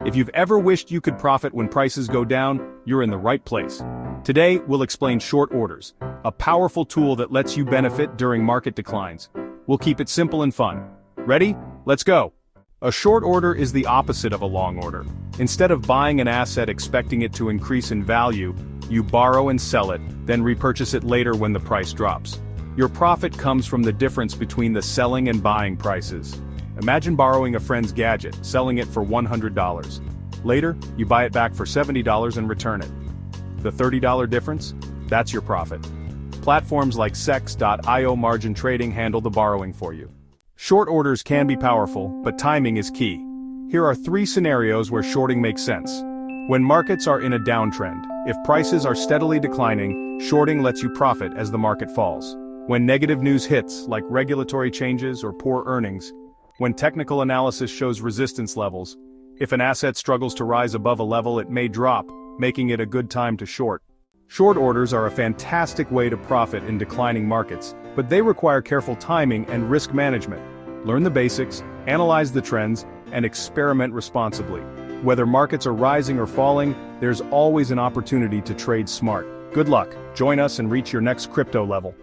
If you've ever wished you could profit when prices go down, you're in the right place. Today, we'll explain short orders, a powerful tool that lets you benefit during market declines. We'll keep it simple and fun. Ready? Let's go. A short order is the opposite of a long order. Instead of buying an asset expecting it to increase in value, you borrow and sell it, then repurchase it later when the price drops. Your profit comes from the difference between the selling and buying prices. Imagine borrowing a friend's gadget, selling it for $100. Later, you buy it back for $70 and return it. The $30 difference? That's your profit. Platforms like CEX.IO margin trading handle the borrowing for you. Short orders can be powerful, but timing is key. Here are 3 scenarios where shorting makes sense. When markets are in a downtrend, if prices are steadily declining, shorting lets you profit as the market falls. When negative news hits, like regulatory changes or poor earnings, when technical analysis shows resistance levels, if an asset struggles to rise above a level, it may drop, making it a good time to short. Short orders are a fantastic way to profit in declining markets, but they require careful timing and risk management. Learn the basics, analyze the trends, and experiment responsibly. Whether markets are rising or falling, there's always an opportunity to trade smart. Good luck. Join us and reach your next crypto level.